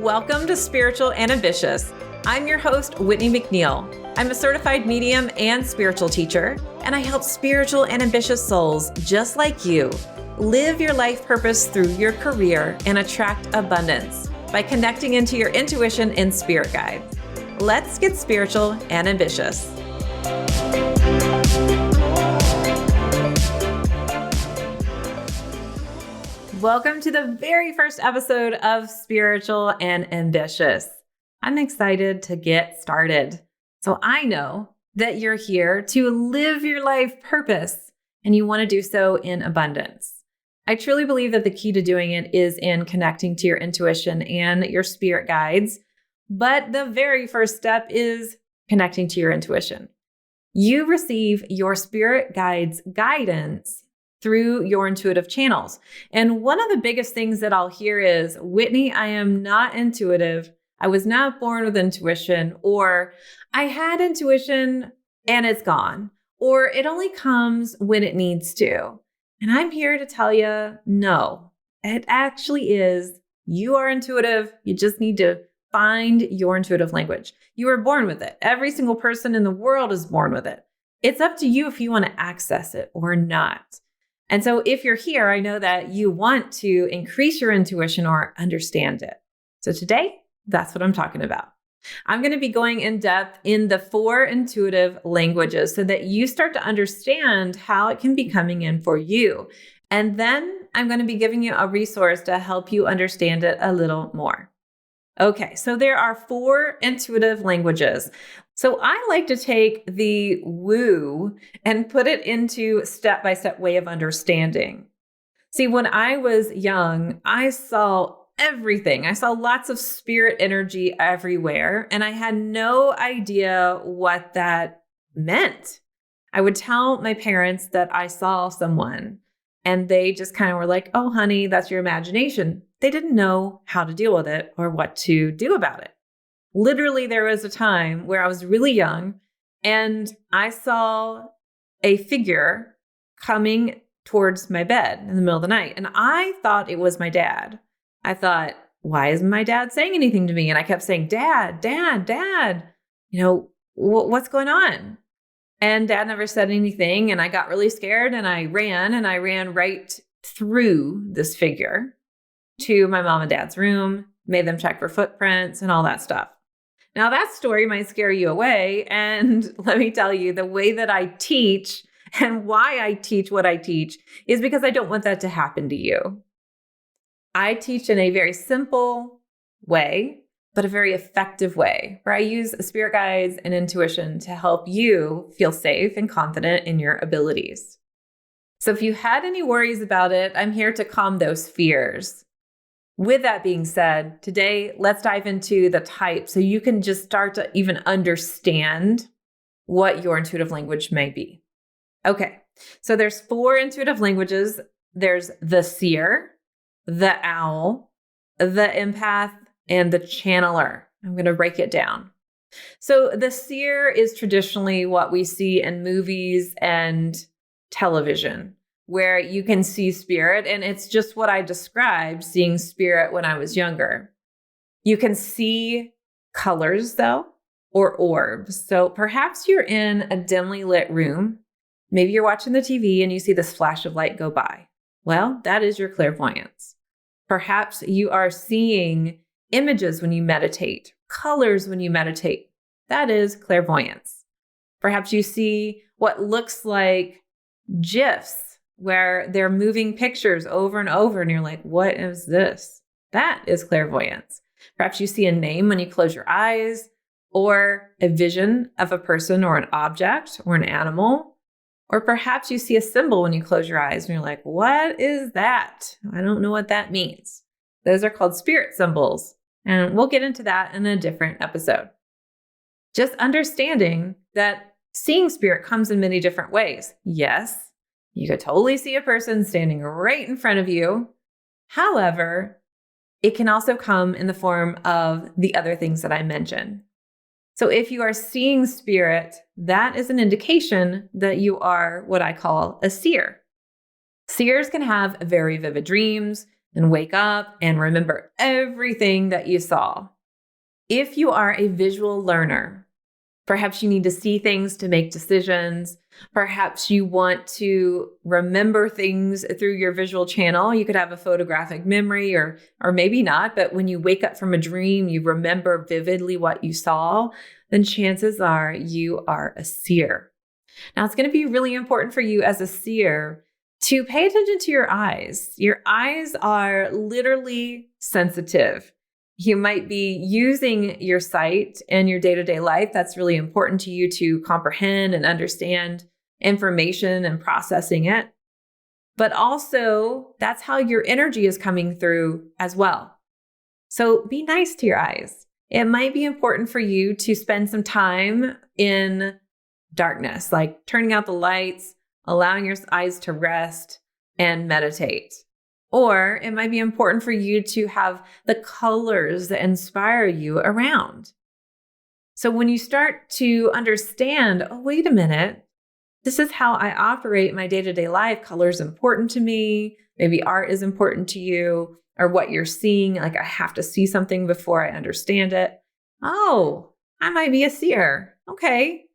Welcome to Spiritual and Ambitious. I'm your host, Whitney McNeil. I'm a certified medium and spiritual teacher, and I help spiritual and ambitious souls just like you live your life purpose through your career and attract abundance by connecting into your intuition and spirit guides. Let's get spiritual and ambitious. Welcome to the very first episode of Spiritual and Ambitious. I'm excited to get started. So I know that you're here to live your life purpose and you want to do so in abundance. I truly believe that the key to doing it is in connecting to your intuition and your spirit guides. But the very first step is connecting to your intuition. You receive your spirit guides' guidance through your intuitive channels. And one of the biggest things that I'll hear is, Whitney, I am not intuitive. I was not born with intuition, or I had intuition and it's gone, or it only comes when it needs to. And I'm here to tell you, no, it actually is. You are intuitive. You just need to find your intuitive language. You were born with it. Every single person in the world is born with it. It's up to you if you want to access it or not. And so if you're here, I know that you want to increase your intuition or understand it. So today, that's what I'm talking about. I'm going to be going in depth in the 4 intuitive languages so that you start to understand how it can be coming in for you. And then I'm going to be giving you a resource to help you understand it a little more. Okay, so there are 4 intuitive languages. So I like to take the woo and put it into step-by-step way of understanding. See, when I was young, I saw everything. I saw lots of spirit energy everywhere, and I had no idea what that meant. I would tell my parents that I saw someone, and they just kind of were like, oh, honey, that's your imagination. They didn't know how to deal with it or what to do about it. Literally, there was a time where I was really young and I saw a figure coming towards my bed in the middle of the night. And I thought it was my dad. I thought, why isn't my dad saying anything to me? And I kept saying, Dad, Dad, Dad, what's going on? And Dad never said anything. And I got really scared and I ran right through this figure to my mom and dad's room, made them check for footprints and all that stuff. Now that story might scare you away. And let me tell you, the way that I teach and why I teach what I teach is because I don't want that to happen to you. I teach in a very simple way, but a very effective way, where I use spirit guides and intuition to help you feel safe and confident in your abilities. So if you had any worries about it, I'm here to calm those fears. With that being said, today, let's dive into the types so you can just start to even understand what your intuitive language may be. Okay, so there's 4 intuitive languages. There's the seer, the owl, the empath, and the channeler. I'm going to break it down. So the seer is traditionally what we see in movies and television, where you can see spirit. And it's just what I described, seeing spirit when I was younger. You can see colors though, or orbs. So perhaps you're in a dimly lit room. Maybe you're watching the TV and you see this flash of light go by. Well, that is your clairvoyance. Perhaps you are seeing images when you meditate, colors when you meditate. That is clairvoyance. Perhaps you see what looks like GIFs, where they're moving pictures over and over and you're like, what is this? That is clairvoyance. Perhaps you see a name when you close your eyes, or a vision of a person or an object or an animal. Or perhaps you see a symbol when you close your eyes and you're like, what is that? I don't know what that means. Those are called spirit symbols. And we'll get into that in a different episode. Just understanding that seeing spirit comes in many different ways. Yes, you could totally see a person standing right in front of you. However, it can also come in the form of the other things that I mentioned. So if you are seeing spirit, that is an indication that you are what I call a seer. Seers can have very vivid dreams. and wake up and remember everything that you saw. If you are a visual learner, perhaps you need to see things to make decisions. Perhaps you want to remember things through your visual channel. You could have a photographic memory or maybe not, but when you wake up from a dream, you remember vividly what you saw, then chances are you are a seer. Now, it's going to be really important for you as a seer to pay attention to your eyes. Your eyes are literally sensitive. You might be using your sight in your day-to-day life. That's really important to you to comprehend and understand information and processing it. But also, that's how your energy is coming through as well. So be nice to your eyes. It might be important for you to spend some time in darkness, like turning out the lights, allowing your eyes to rest and meditate. Or it might be important for you to have the colors that inspire you around. So when you start to understand, oh, wait a minute, this is how I operate my day-to-day life. Color is important to me. Maybe art is important to you, or what you're seeing. Like I have to see something before I understand it. Oh, I might be a seer. Okay.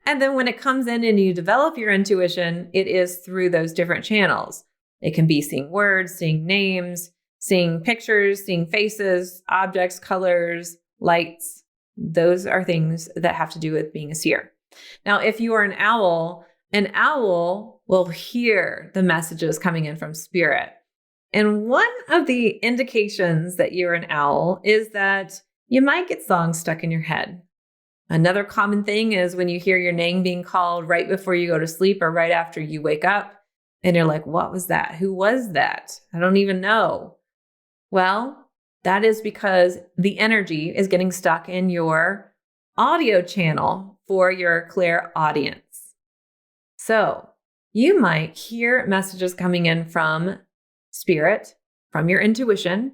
And then when it comes in and you develop your intuition, it is through those different channels. It can be seeing words, seeing names, seeing pictures, seeing faces, objects, colors, lights. Those are things that have to do with being a seer. Now, if you are an owl will hear the messages coming in from spirit. And one of the indications that you're an owl is that you might get songs stuck in your head. Another common thing is when you hear your name being called right before you go to sleep or right after you wake up, and you're like, what was that? Who was that? I don't even know. Well, that is because the energy is getting stuck in your audio channel for your clairaudience. So you might hear messages coming in from spirit, from your intuition,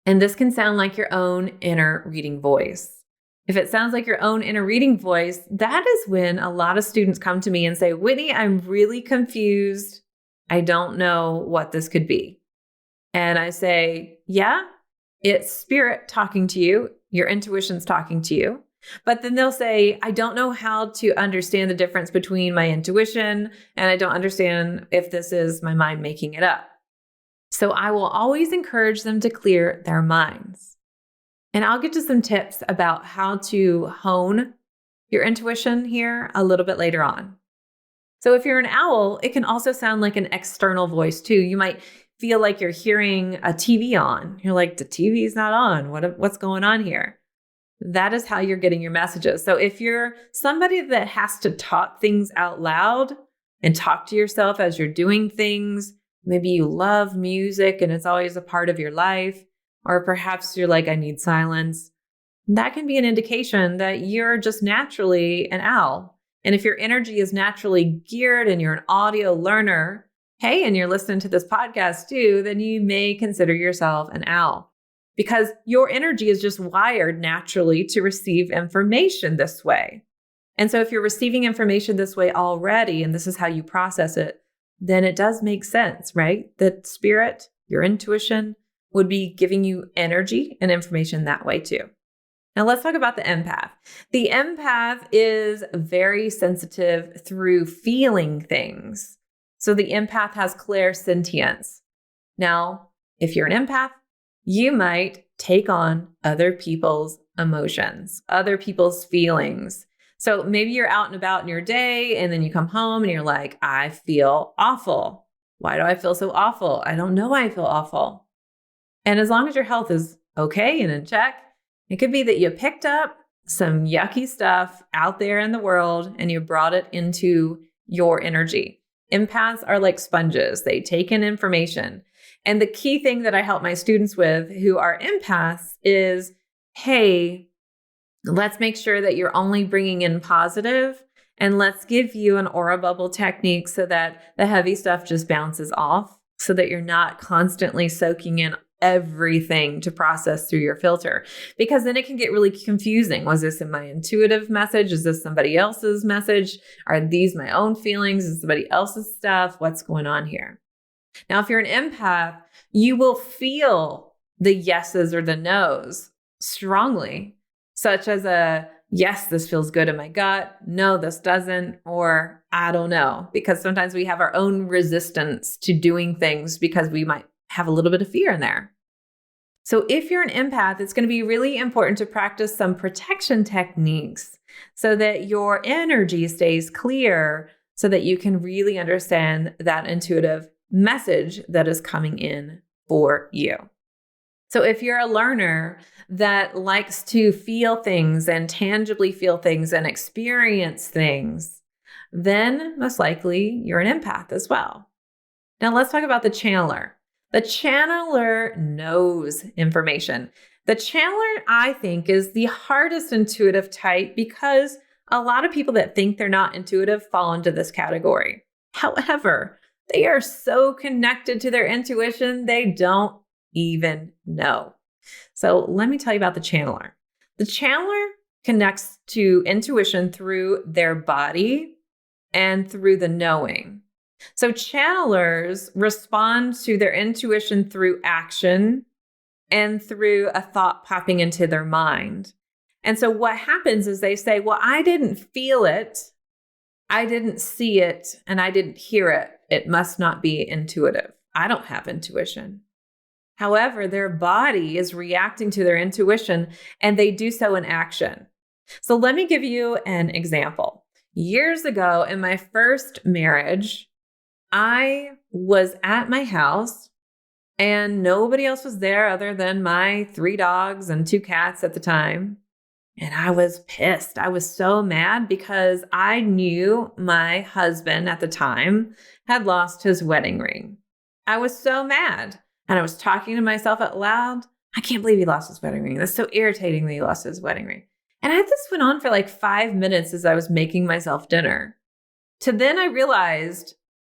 and this can sound like your own inner reading voice. If it sounds like your own inner reading voice, that is when a lot of students come to me and say, Whitney, I'm really confused. I don't know what this could be. And I say, yeah, it's spirit talking to you. Your intuition's talking to you. But then they'll say, I don't know how to understand the difference between my intuition, and I don't understand if this is my mind making it up. So I will always encourage them to clear their minds. And I'll get to some tips about how to hone your intuition here a little bit later on. So if you're an owl, it can also sound like an external voice too. You might feel like you're hearing a TV on. You're like, the TV's not on. What's going on here? That is how you're getting your messages. So if you're somebody that has to talk things out loud and talk to yourself as you're doing things, maybe you love music and it's always a part of your life, or perhaps you're like, I need silence. That can be an indication that you're just naturally an owl. And if your energy is naturally geared and you're an audio learner, hey, and you're listening to this podcast too, then you may consider yourself an owl because your energy is just wired naturally to receive information this way. And so if you're receiving information this way already, and this is how you process it, then it does make sense, right? That spirit, your intuition, would be giving you energy and information that way too. Now let's talk about the empath. The empath is very sensitive through feeling things. So the empath has clairsentience. Now, if you're an empath, you might take on other people's emotions, other people's feelings. So maybe you're out and about in your day and then you come home and you're like, I feel awful. Why do I feel so awful? I don't know why I feel awful. And as long as your health is okay and in check, it could be that you picked up some yucky stuff out there in the world and you brought it into your energy. Empaths are like sponges. They take in information. And the key thing that I help my students with who are empaths is, hey, let's make sure that you're only bringing in positive, and let's give you an aura bubble technique so that the heavy stuff just bounces off, so that you're not constantly soaking in everything to process through your filter, because then it can get really confusing. Was this in my intuitive message? Is this somebody else's message? Are these my own feelings? Is somebody else's stuff? What's going on here? Now, if you're an empath, you will feel the yeses or the nos strongly, such as a yes, this feels good in my gut. No, this doesn't. Or I don't know, because sometimes we have our own resistance to doing things because we might have a little bit of fear in there. So if you're an empath, it's going to be really important to practice some protection techniques so that your energy stays clear, so that you can really understand that intuitive message that is coming in for you. So if you're a learner that likes to feel things and tangibly feel things and experience things, then most likely you're an empath as well. Now let's talk about the channeler. The channeler knows information. The channeler, I think, is the hardest intuitive type because a lot of people that think they're not intuitive fall into this category. However, they are so connected to their intuition, they don't even know. So let me tell you about the channeler. The channeler connects to intuition through their body and through the knowing. So channelers respond to their intuition through action and through a thought popping into their mind. And so what happens is they say, well, I didn't feel it, I didn't see it, and I didn't hear it. It must not be intuitive. I don't have intuition. However, their body is reacting to their intuition, and they do so in action. So let me give you an example. Years ago, in my first marriage, I was at my house and nobody else was there other than my 3 dogs and 2 cats at the time. And I was pissed. I was so mad because I knew my husband at the time had lost his wedding ring. I was so mad. And I was talking to myself out loud. I can't believe he lost his wedding ring. That's so irritating that he lost his wedding ring. And this went on for like 5 minutes as I was making myself dinner. To then I realized,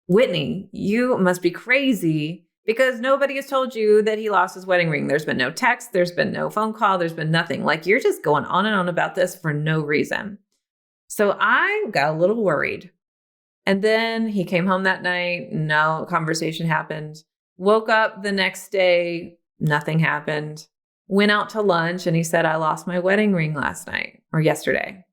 Whitney, you must be crazy because nobody has told you that he lost his wedding ring. There's been no text. There's been no phone call. There's been nothing. Like, you're just going on and on about this for no reason. So I got a little worried. And then he came home that night. No conversation happened. Woke up the next day. Nothing happened. Went out to lunch and he said, I lost my wedding ring last night or yesterday.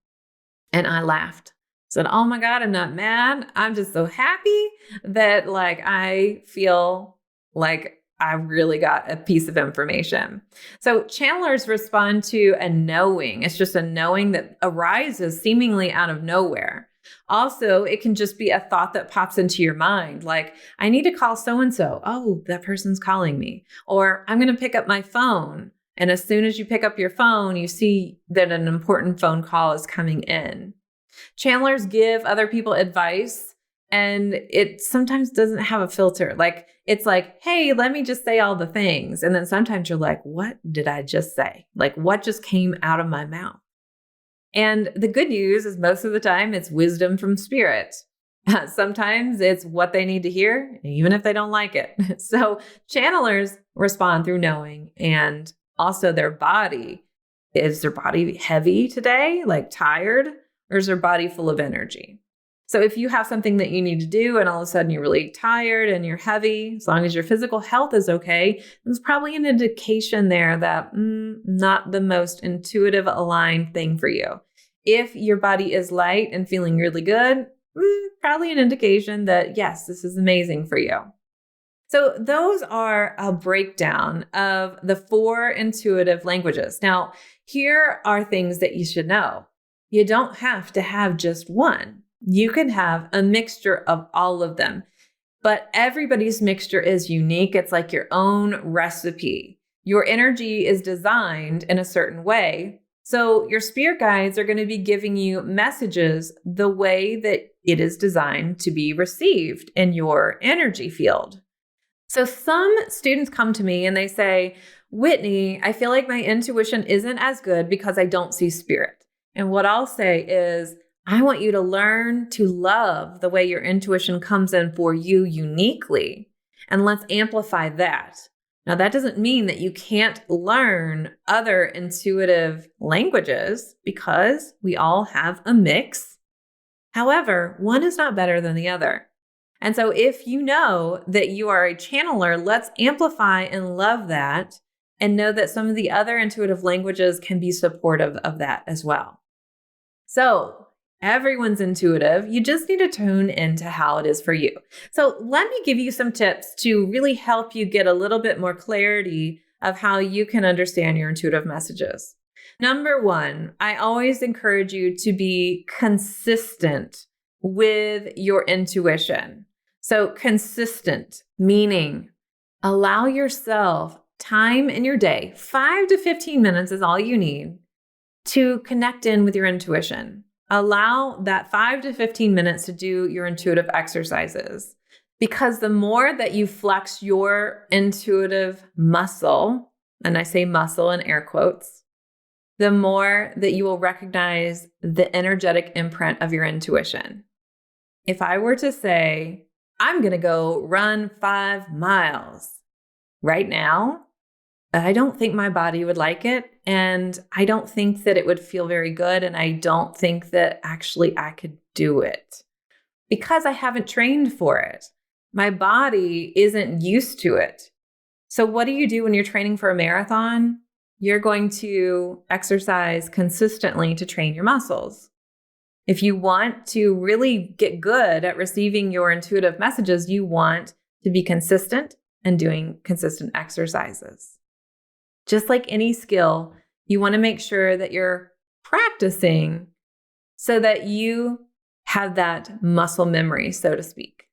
And I laughed. Said, oh my God, I'm not mad. I'm just so happy that I feel like I really got a piece of information. So channelers respond to a knowing. It's just a knowing that arises seemingly out of nowhere. Also, it can just be a thought that pops into your mind. Like, I need to call so-and-so. Oh, that person's calling me. Or I'm going to pick up my phone. And as soon as you pick up your phone, you see that an important phone call is coming in. Channelers give other people advice and it sometimes doesn't have a filter. It's like, hey, let me just say all the things. And then sometimes you're like, what did I just say? What just came out of my mouth? And the good news is most of the time it's wisdom from spirit. Sometimes it's what they need to hear, even if they don't like it. So channelers respond through knowing, and also their body. Is their body heavy today, tired? Or is their body full of energy? So if you have something that you need to do and all of a sudden you're really tired and you're heavy, as long as your physical health is okay, there's probably an indication there that not the most intuitive aligned thing for you. If your body is light and feeling really good, probably an indication that yes, this is amazing for you. So those are a breakdown of the 4 intuitive languages. Now, here are things that you should know. You don't have to have just one. You can have a mixture of all of them, but everybody's mixture is unique. It's like your own recipe. Your energy is designed in a certain way. So your spirit guides are going to be giving you messages the way that it is designed to be received in your energy field. So some students come to me and they say, Whitney, I feel like my intuition isn't as good because I don't see spirit. And what I'll say is, I want you to learn to love the way your intuition comes in for you uniquely. And let's amplify that. Now, that doesn't mean that you can't learn other intuitive languages because we all have a mix. However, one is not better than the other. And so if you know that you are a channeler, let's amplify and love that and know that some of the other intuitive languages can be supportive of that as well. So everyone's intuitive. You just need to tune into how it is for you. So let me give you some tips to really help you get a little bit more clarity of how you can understand your intuitive messages. Number one, I always encourage you to be consistent with your intuition. So consistent, meaning allow yourself time in your day, 5 to 15 minutes is all you need to connect in with your intuition. Allow that 5 to 15 minutes to do your intuitive exercises. Because the more that you flex your intuitive muscle, and I say muscle in air quotes, the more that you will recognize the energetic imprint of your intuition. If I were to say, I'm going to go run 5 miles right now, I don't think my body would like it. And I don't think that it would feel very good. And I don't think that actually I could do it because I haven't trained for it. My body isn't used to it. So what do you do when you're training for a marathon? You're going to exercise consistently to train your muscles. If you want to really get good at receiving your intuitive messages, you want to be consistent and doing consistent exercises. Just like any skill, you want to make sure that you're practicing so that you have that muscle memory, so to speak.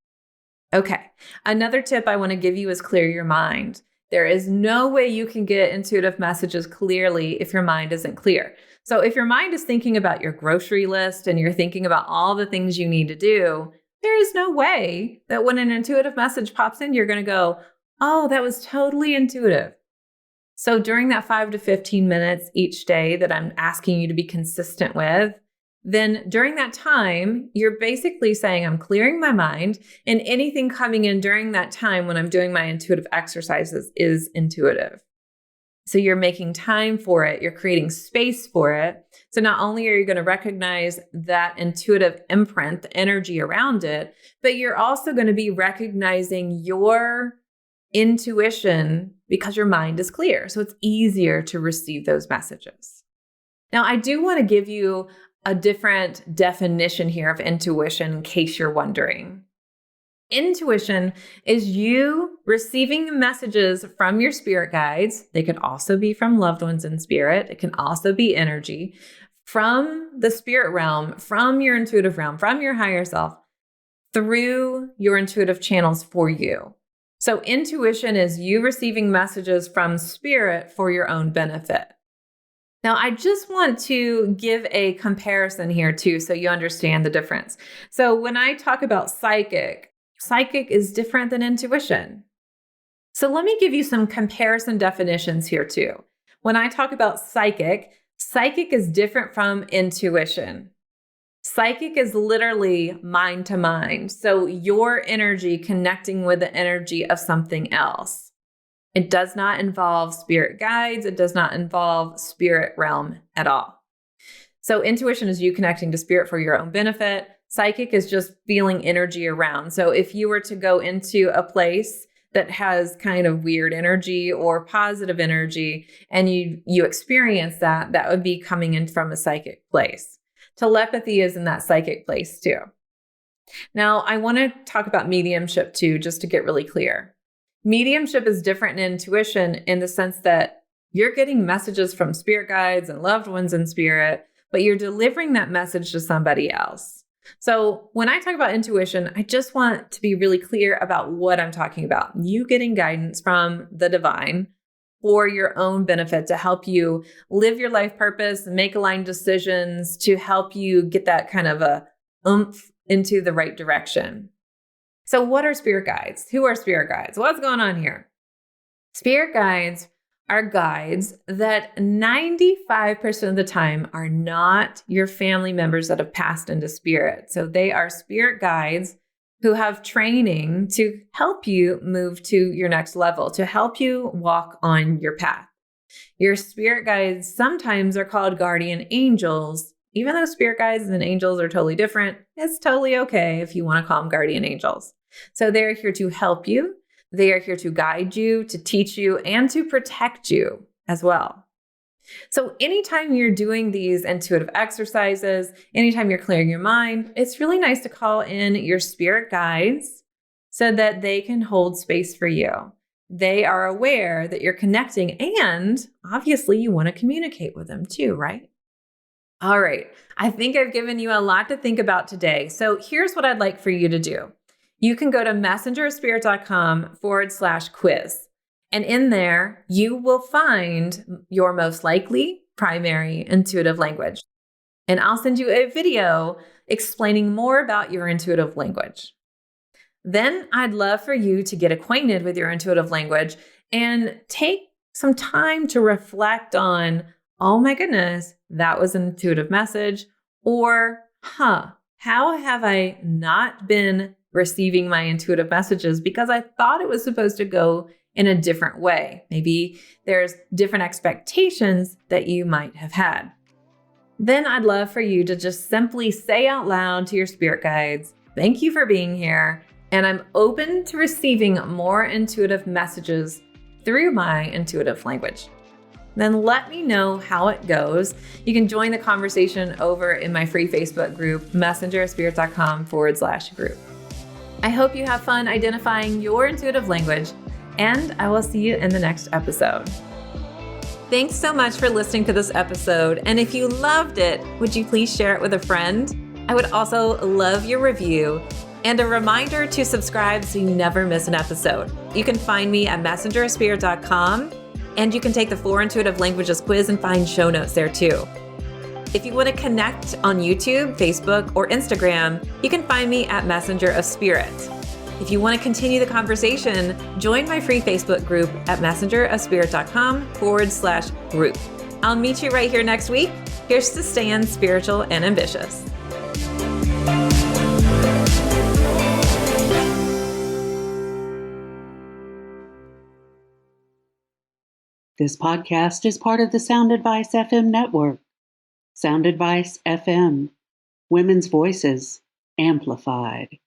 Okay, another tip I want to give you is clear your mind. There is no way you can get intuitive messages clearly if your mind isn't clear. So if your mind is thinking about your grocery list and you're thinking about all the things you need to do, there is no way that when an intuitive message pops in, you're going to go, oh, that was totally intuitive. So during that 5 to 15 minutes each day that I'm asking you to be consistent with, then during that time, you're basically saying, I'm clearing my mind, and anything coming in during that time when I'm doing my intuitive exercises is intuitive. So you're making time for it, you're creating space for it. So not only are you going to recognize that intuitive imprint, the energy around it, but you're also going to be recognizing your intuition because your mind is clear. So it's easier to receive those messages. Now, I do want to give you a different definition here of intuition in case you're wondering. Intuition is you receiving messages from your spirit guides. They could also be from loved ones in spirit. It can also be energy from the spirit realm, from your intuitive realm, from your higher self, through your intuitive channels for you. So intuition is you receiving messages from spirit for your own benefit. Now, I just want to give a comparison here too, so you understand the difference. So when I talk about psychic is different than intuition. So let me give you some comparison definitions here too. When I talk about psychic is different from intuition. Psychic is literally mind to mind. So your energy connecting with the energy of something else. It does not involve spirit guides. It does not involve spirit realm at all. So intuition is you connecting to spirit for your own benefit. Psychic is just feeling energy around. So if you were to go into a place that has kind of weird energy or positive energy and you experience that, that would be coming in from a psychic place. Telepathy is in that psychic place too. Now, I want to talk about mediumship too, just to get really clear. Mediumship is different than intuition in the sense that you're getting messages from spirit guides and loved ones in spirit, but you're delivering that message to somebody else. So when I talk about intuition, I just want to be really clear about what I'm talking about. You getting guidance from the divine for your own benefit to help you live your life purpose, make aligned decisions, to help you get that kind of a oomph into the right direction. So what are spirit guides? Who are spirit guides? What's going on here? Spirit guides are guides that 95% of the time are not your family members that have passed into spirit. So they are spirit guides who have training to help you move to your next level, to help you walk on your path. Your spirit guides sometimes are called guardian angels. Even though spirit guides and angels are totally different, it's totally okay if you want to call them guardian angels. So they're here to help you. They are here to guide you, to teach you, and to protect you as well. So anytime you're doing these intuitive exercises, anytime you're clearing your mind, it's really nice to call in your spirit guides so that they can hold space for you. They are aware that you're connecting, and obviously you want to communicate with them too, right? All right. I think I've given you a lot to think about today. So here's what I'd like for you to do. You can go to messengerspirit.com/quiz. And in there, you will find your most likely primary intuitive language. And I'll send you a video explaining more about your intuitive language. Then I'd love for you to get acquainted with your intuitive language and take some time to reflect on, oh my goodness, that was an intuitive message. Or, how have I not been receiving my intuitive messages because I thought it was supposed to go in a different way? Maybe there's different expectations that you might have had. Then I'd love for you to just simply say out loud to your spirit guides, thank you for being here, and I'm open to receiving more intuitive messages through my intuitive language. Then let me know how it goes. You can join the conversation over in my free Facebook group, messengerspirit.com/group. I hope you have fun identifying your intuitive language, and I will see you in the next episode. Thanks so much for listening to this episode. And if you loved it, would you please share it with a friend? I would also love your review and a reminder to subscribe so you never miss an episode. You can find me at messengerspirit.com, and you can take the 4 Intuitive Languages quiz and find show notes there too. If you want to connect on YouTube, Facebook, or Instagram, you can find me at Messenger of Spirit. If you want to continue the conversation, join my free Facebook group at messengerofspirit.com/group. I'll meet you right here next week. Here's to staying spiritual and ambitious. This podcast is part of the Sound Advice FM network. Sound Advice FM. Women's voices amplified.